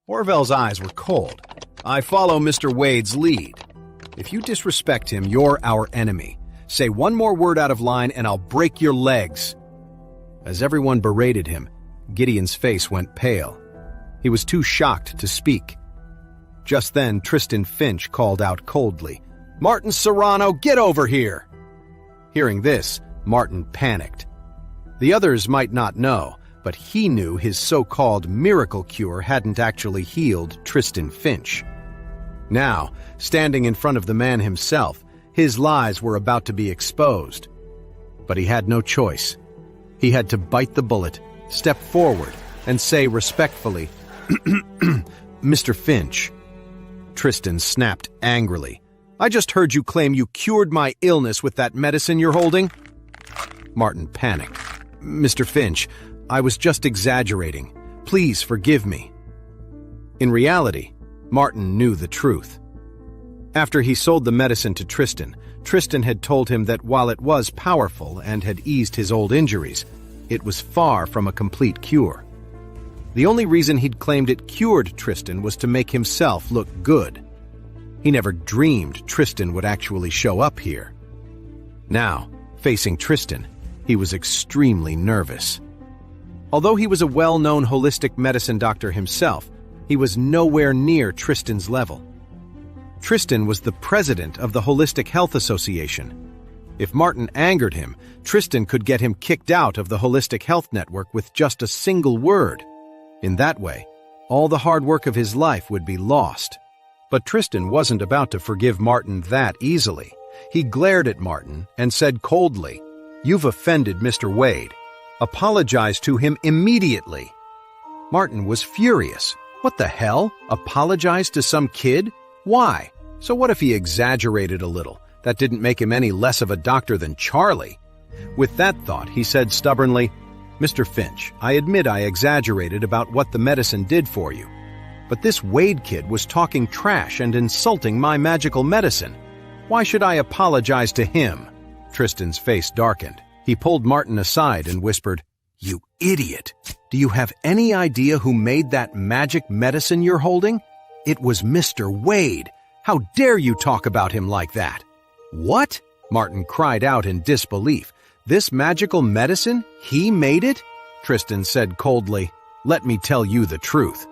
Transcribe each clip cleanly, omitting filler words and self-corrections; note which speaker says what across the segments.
Speaker 1: Orville's eyes were cold. "I follow Mr. Wade's lead. If you disrespect him, you're our enemy. Say one more word out of line and I'll break your legs." As everyone berated him, Gideon's face went pale. He was too shocked to speak. Just then, Tristan Finch called out coldly, "Martin Serrano, get over here!" Hearing this, Martin panicked. The others might not know, but he knew his so-called miracle cure hadn't actually healed Tristan Finch. Now, standing in front of the man himself, his lies were about to be exposed. But he had no choice. He had to bite the bullet, step forward, and say respectfully, "Mr. Finch." Tristan snapped angrily, "I just heard you claim you cured my illness with that medicine you're holding." Martin panicked. "Mr. Finch, I was just exaggerating. Please forgive me." In reality, Martin knew the truth. After he sold the medicine to Tristan, Tristan had told him that while it was powerful and had eased his old injuries, it was far from a complete cure. The only reason he'd claimed it cured Tristan was to make himself look good. He never dreamed Tristan would actually show up here. Now, facing Tristan, he was extremely nervous. Although he was a well-known holistic medicine doctor himself, he was nowhere near Tristan's level. Tristan was the president of the Holistic Health Association. If Martin angered him, Tristan could get him kicked out of the Holistic Health Network with just a single word. In that way, all the hard work of his life would be lost. But Tristan wasn't about to forgive Martin that easily. He glared at Martin and said coldly, "You've offended Mr. Wade. Apologize to him immediately." Martin was furious. What the hell? Apologize to some kid? Why? So what if he exaggerated a little? That didn't make him any less of a doctor than Charlie. With that thought, he said stubbornly, "Mr. Finch, I admit I exaggerated about what the medicine did for you. But this Wade kid was talking trash and insulting my magical medicine. Why should I apologize to him?" Tristan's face darkened. He pulled Martin aside and whispered, "You idiot! Do you have any idea who made that magic medicine you're holding? It was Mr. Wade. How dare you talk about him like that?" "What?" Martin cried out in disbelief. "This magical medicine? He made it?" Tristan said coldly, "Let me tell you the truth.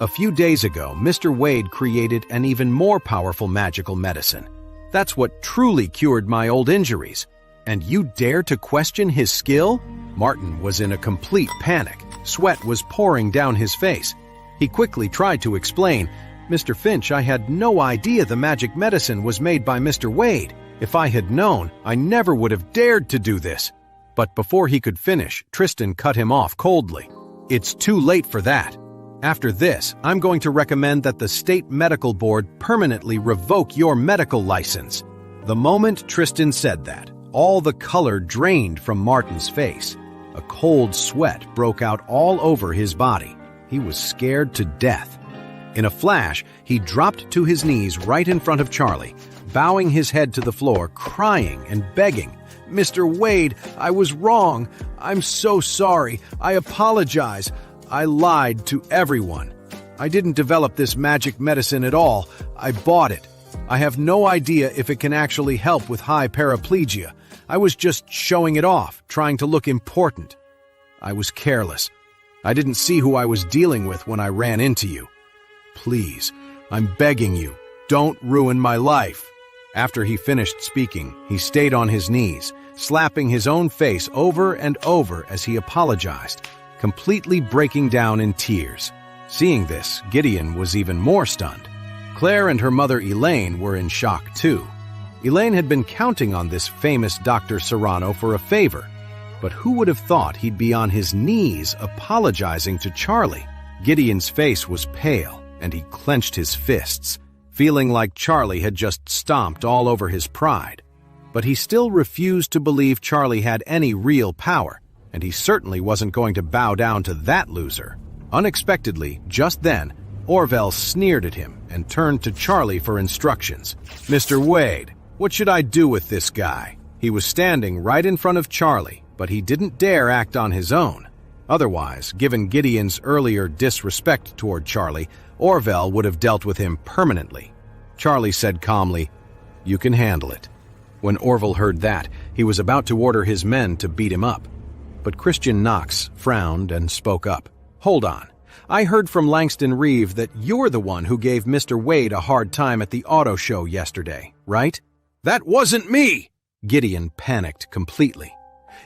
Speaker 1: A few days ago, Mr. Wade created an even more powerful magical medicine. That's what truly cured my old injuries. And you dare to question his skill?" Martin was in a complete panic. Sweat was pouring down his face. He quickly tried to explain, "Mr. Finch, I had no idea the magic medicine was made by Mr. Wade. If I had known, I never would have dared to do this." But before he could finish, Tristan cut him off coldly. "It's too late for that. After this, I'm going to recommend that the State Medical Board permanently revoke your medical license." The moment Tristan said that, all the color drained from Martin's face. A cold sweat broke out all over his body. He was scared to death. In a flash, he dropped to his knees right in front of Charlie, bowing his head to the floor, crying and begging, "Mr. Wade, I was wrong. I'm so sorry. I apologize. I lied to everyone. I didn't develop this magic medicine at all. I bought it. I have no idea if it can actually help with high paraplegia. I was just showing it off, trying to look important. I was careless. I didn't see who I was dealing with when I ran into you. Please, I'm begging you, don't ruin my life." After he finished speaking, he stayed on his knees, slapping his own face over and over as he apologized, completely breaking down in tears. Seeing this, Gideon was even more stunned. Claire and her mother Elaine were in shock too. Elaine had been counting on this famous Dr. Serrano for a favor, but who would have thought he'd be on his knees apologizing to Charlie? Gideon's face was pale, and he clenched his fists, feeling like Charlie had just stomped all over his pride. But he still refused to believe Charlie had any real power, and he certainly wasn't going to bow down to that loser. Unexpectedly, just then, Orville sneered at him and turned to Charlie for instructions. "Mr. Wade, what should I do with this guy?" He was standing right in front of Charlie, but he didn't dare act on his own. Otherwise, given Gideon's earlier disrespect toward Charlie, Orville would have dealt with him permanently. Charlie said calmly, "You can handle it." When Orville heard that, he was about to order his men to beat him up. But Christian Knox frowned and spoke up. "Hold on. I heard from Langston Reeve that you're the one who gave Mr. Wade a hard time at the auto show yesterday, right?" "That wasn't me!" Gideon panicked completely.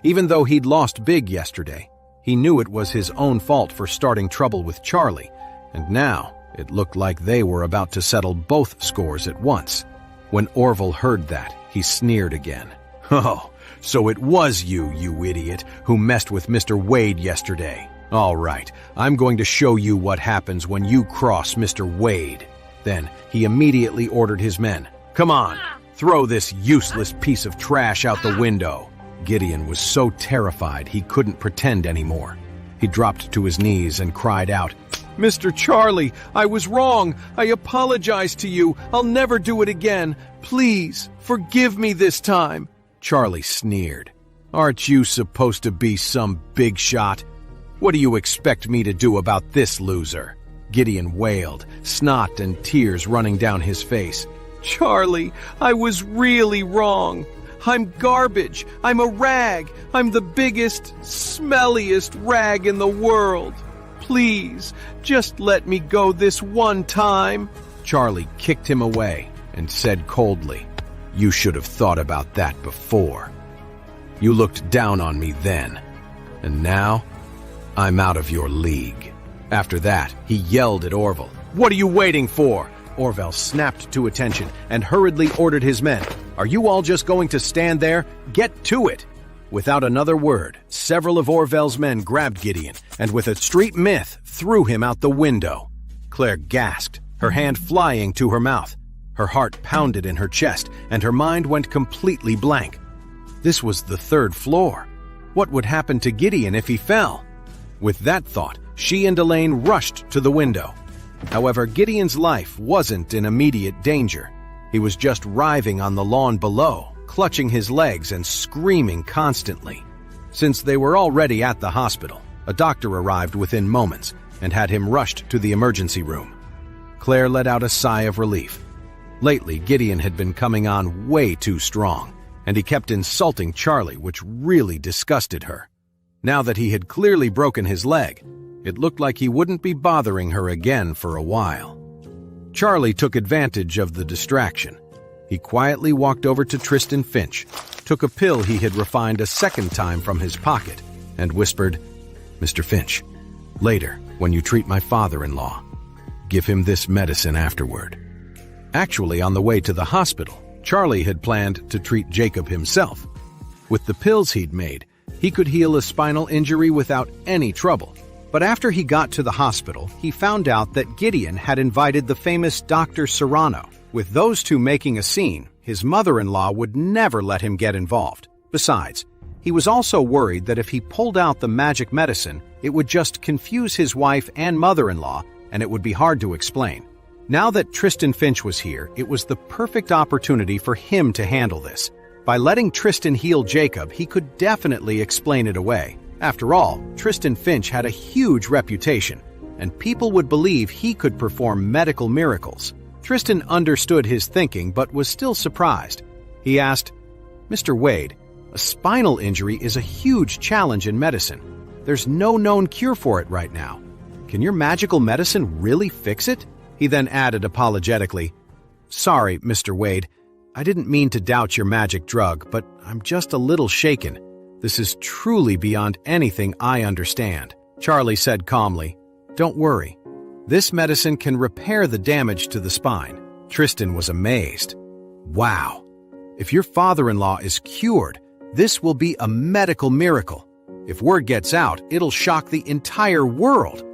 Speaker 1: Even though he'd lost big yesterday, he knew it was his own fault for starting trouble with Charlie, and now it looked like they were about to settle both scores at once. When Orville heard that, he sneered again. "Oh, so it was you, you idiot, who messed with Mr. Wade yesterday. All right, I'm going to show you what happens when you cross Mr. Wade." Then he immediately ordered his men, "Come on, throw this useless piece of trash out the window." Gideon was so terrified he couldn't pretend anymore. He dropped to his knees and cried out, "Mr. Charlie, I was wrong. I apologize to you. I'll never do it again. Please, forgive me this time." Charlie sneered. "Aren't you supposed to be some big shot? What do you expect me to do about this loser?" Gideon wailed, snot and tears running down his face. "Charlie, I was really wrong. I'm garbage. I'm a rag. I'm the biggest, smelliest rag in the world. Please, just let me go this one time." Charlie kicked him away and said coldly, "You should have thought about that before. You looked down on me then, and now I'm out of your league." After that, he yelled at Orville, "What are you waiting for?" Orville snapped to attention and hurriedly ordered his men, "Are you all just going to stand there? Get to it!" Without another word, several of Orville's men grabbed Gideon and with a street myth threw him out the window. Claire gasped, her hand flying to her mouth. Her heart pounded in her chest and her mind went completely blank. This was the 3rd floor. What would happen to Gideon if he fell? With that thought, she and Elaine rushed to the window. However, Gideon's life wasn't in immediate danger. He was just writhing on the lawn below, clutching his legs and screaming constantly. Since they were already at the hospital, a doctor arrived within moments and had him rushed to the emergency room. Claire let out a sigh of relief. Lately, Gideon had been coming on way too strong, and he kept insulting Charlie, which really disgusted her. Now that he had clearly broken his leg, it looked like he wouldn't be bothering her again for a while. Charlie took advantage of the distraction. He quietly walked over to Tristan Finch, took a pill he had refined a second time from his pocket, and whispered, "Mr. Finch, later, when you treat my father-in-law, give him this medicine afterward." Actually, on the way to the hospital, Charlie had planned to treat Jacob himself. With the pills he'd made, he could heal a spinal injury without any trouble. But after he got to the hospital, he found out that Gideon had invited the famous Dr. Serrano. With those two making a scene, his mother-in-law would never let him get involved. Besides, he was also worried that if he pulled out the magic medicine, it would just confuse his wife and mother-in-law, and it would be hard to explain. Now that Tristan Finch was here, it was the perfect opportunity for him to handle this. By letting Tristan heal Jacob, he could definitely explain it away. After all, Tristan Finch had a huge reputation, and people would believe he could perform medical miracles. Tristan understood his thinking but was still surprised. He asked, "Mr. Wade, a spinal injury is a huge challenge in medicine. There's no known cure for it right now. Can your magical medicine really fix it?" He then added apologetically, "Sorry, Mr. Wade. I didn't mean to doubt your magic drug, but I'm just a little shaken. This is truly beyond anything I understand." Charlie said calmly, "Don't worry. This medicine can repair the damage to the spine." Tristan was amazed. "Wow. If your father-in-law is cured, this will be a medical miracle. If word gets out, it'll shock the entire world.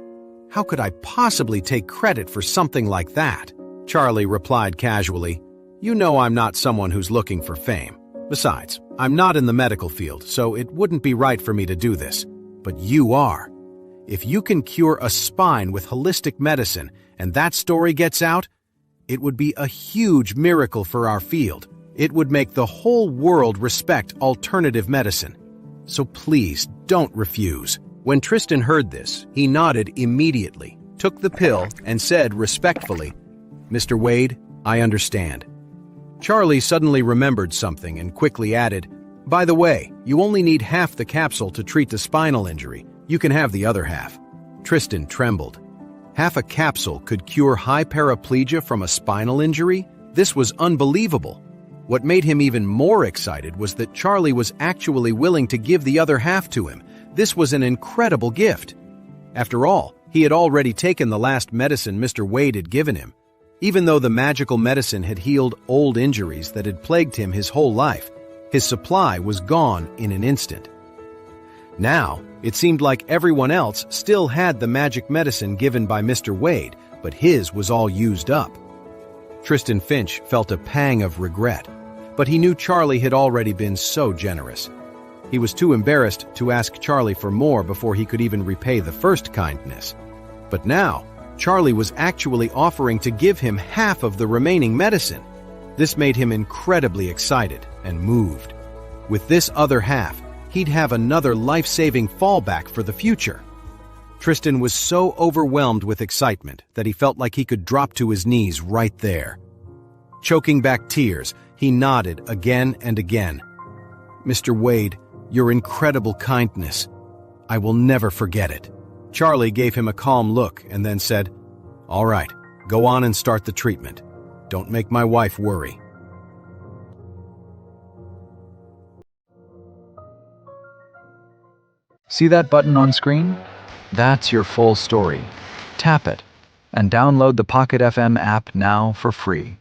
Speaker 1: How could I possibly take credit for something like that?" Charlie replied casually, "You know I'm not someone who's looking for fame. Besides, I'm not in the medical field, so it wouldn't be right for me to do this. But you are. If you can cure a spine with holistic medicine and that story gets out, it would be a huge miracle for our field. It would make the whole world respect alternative medicine. So please don't refuse." When Tristan heard this, he nodded immediately, took the pill, and said respectfully, "Mr. Wade, I understand." Charlie suddenly remembered something and quickly added, "By the way, you only need half the capsule to treat the spinal injury. You can have the other half." Tristan trembled. Half a capsule could cure high paraplegia from a spinal injury? This was unbelievable. What made him even more excited was that Charlie was actually willing to give the other half to him. This was an incredible gift. After all, he had already taken the last medicine Mr. Wade had given him. Even though the magical medicine had healed old injuries that had plagued him his whole life, his supply was gone in an instant. Now, it seemed like everyone else still had the magic medicine given by Mr. Wade, but his was all used up. Tristan Finch felt a pang of regret, but he knew Charlie had already been so generous. He was too embarrassed to ask Charlie for more before he could even repay the first kindness. But now, Charlie was actually offering to give him half of the remaining medicine. This made him incredibly excited and moved. With this other half, he'd have another life-saving fallback for the future. Tristan was so overwhelmed with excitement that he felt like he could drop to his knees right there. Choking back tears, he nodded again and again. "Mr. Wade, your incredible kindness. I will never forget it." Charlie gave him a calm look and then said, "All right, go on and start the treatment. Don't make my wife worry."
Speaker 2: See that button on screen? That's your full story. Tap it and download the Pocket FM app now for free.